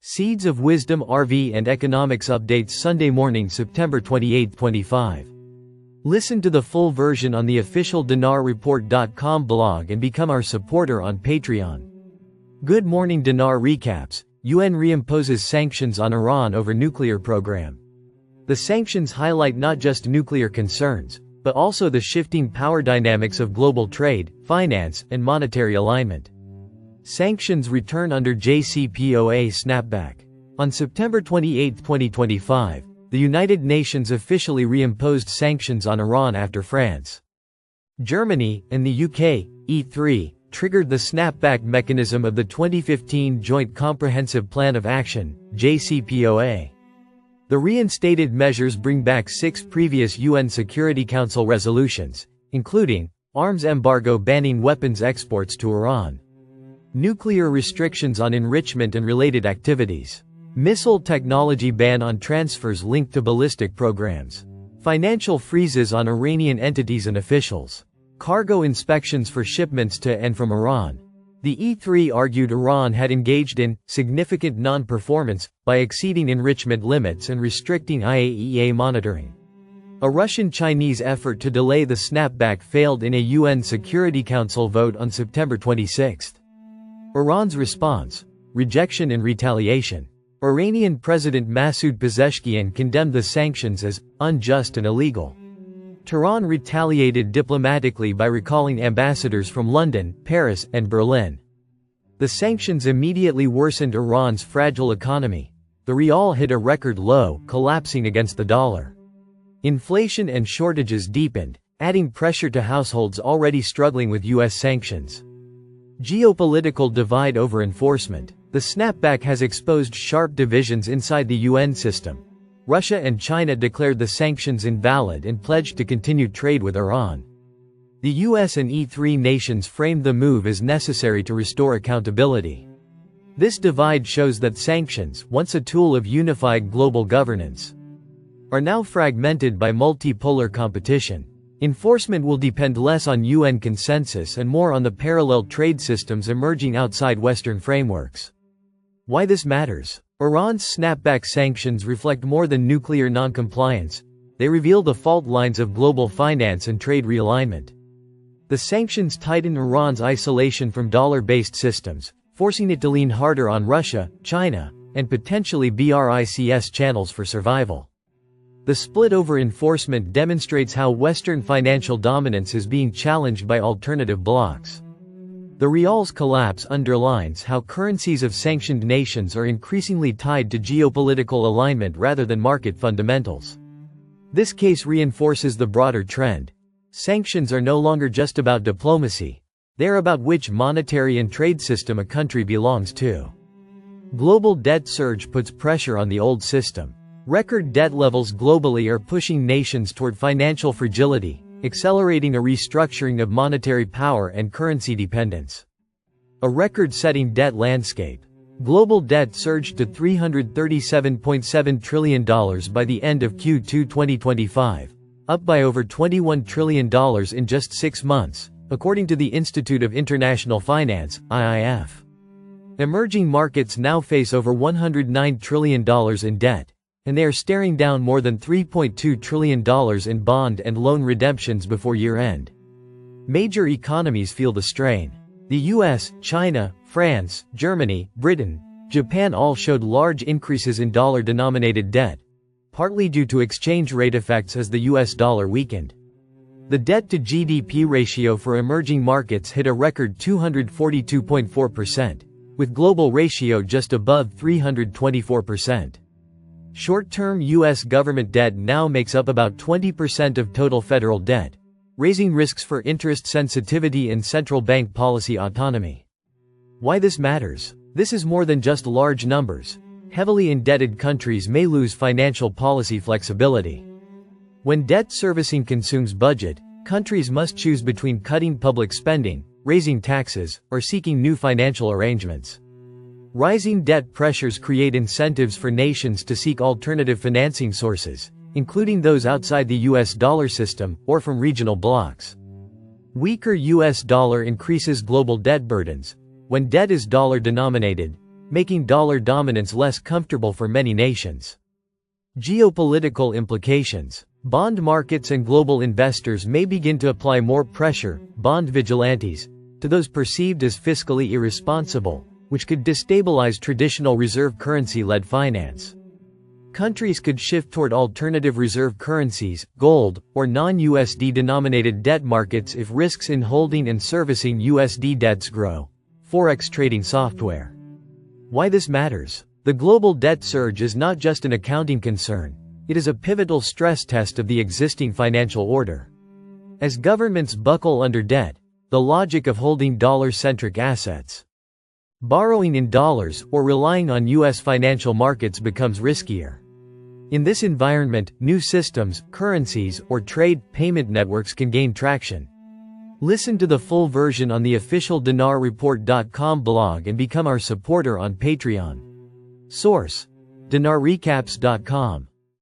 Seeds of Wisdom RV and Economics Updates Sunday morning, September 28, 25. Listen to the full version on the official dinarreport.com blog and become our supporter on Patreon. Good morning. Dinar recaps. UN reimposes sanctions on Iran over nuclear program. The sanctions highlight not just nuclear concerns, but also the shifting power dynamics of global trade, finance, and monetary alignment. Sanctions return under JCPOA snapback. On September 28, 2025, the United Nations officially reimposed sanctions on Iran after France, Germany, and the UK, E3, triggered the snapback mechanism of the 2015 Joint Comprehensive Plan of Action, JCPOA. The reinstated measures bring back 6 previous UN Security Council resolutions, including arms embargo banning weapons exports to Iran, nuclear restrictions on enrichment and related activities, missile technology ban on transfers linked to ballistic programs, financial freezes on Iranian entities and officials, cargo inspections for shipments to and from Iran. The E3 argued Iran had engaged in significant non-performance by exceeding enrichment limits and restricting IAEA monitoring. A Russian-Chinese effort to delay the snapback failed in a UN Security Council vote on September 26. Iran's response: rejection and retaliation. Iranian President Masoud Pezeshkian condemned the sanctions as unjust and illegal. Tehran retaliated diplomatically by recalling ambassadors from London, Paris, and Berlin. The sanctions immediately worsened Iran's fragile economy. The rial hit a record low, collapsing against the dollar. Inflation and shortages deepened, adding pressure to households already struggling with U.S. sanctions. Geopolitical divide over enforcement. The snapback has exposed sharp divisions inside the UN system. Russia and China declared the sanctions invalid and pledged to continue trade with Iran. The US and E3 nations framed the move as necessary to restore accountability. This divide shows that sanctions, once a tool of unified global governance, are now fragmented by multipolar competition. Enforcement will depend less on UN consensus and more on the parallel trade systems emerging outside Western frameworks. Why this matters? Iran's snapback sanctions reflect more than nuclear noncompliance. They reveal the fault lines of global finance and trade realignment. The sanctions tighten Iran's isolation from dollar-based systems, forcing it to lean harder on Russia, China, and potentially BRICS channels for survival. The split over enforcement demonstrates how Western financial dominance is being challenged by alternative blocs. The rial's collapse underlines how currencies of sanctioned nations are increasingly tied to geopolitical alignment rather than market fundamentals. This case reinforces the broader trend. Sanctions are no longer just about diplomacy. They're about which monetary and trade system a country belongs to. Global debt surge puts pressure on the old system. Record debt levels globally are pushing nations toward financial fragility, accelerating a restructuring of monetary power and currency dependence. A record-setting debt landscape. Global debt surged to $337.7 trillion by the end of Q2 2025, up by over $21 trillion in just 6 months, according to the Institute of International Finance, IIF. Emerging markets now face over $109 trillion in debt, and they are staring down more than $3.2 trillion in bond and loan redemptions before year-end. Major economies feel the strain. The US, China, France, Germany, Britain, Japan all showed large increases in dollar-denominated debt, partly due to exchange rate effects as the US dollar weakened. The debt-to-GDP ratio for emerging markets hit a record 242.4%, with global ratio just above 324%. Short-term U.S. government debt now makes up about 20% of total federal debt, raising risks for interest sensitivity and central bank policy autonomy. Why this matters? This is more than just large numbers. Heavily indebted countries may lose financial policy flexibility. When debt servicing consumes budget, countries must choose between cutting public spending, raising taxes, or seeking new financial arrangements. Rising debt pressures create incentives for nations to seek alternative financing sources, including those outside the US dollar system, or from regional blocs. Weaker US dollar increases global debt burdens. When debt is dollar-denominated, making dollar dominance less comfortable for many nations. Geopolitical implications. Bond markets and global investors may begin to apply more pressure, bond vigilantes, to those perceived as fiscally irresponsible, which could destabilize traditional reserve currency-led finance. Countries could shift toward alternative reserve currencies, gold, or non-USD denominated debt markets if risks in holding and servicing USD debts grow. Forex trading software. Why this matters? The global debt surge is not just an accounting concern, it is a pivotal stress test of the existing financial order. As governments buckle under debt, the logic of holding dollar-centric assets, borrowing in dollars, or relying on U.S. financial markets becomes riskier. In this environment, new systems, currencies, or trade payment networks can gain traction. Listen to the full version on the official dinarreport.com blog and become our supporter on Patreon. Source: dinarrecaps.com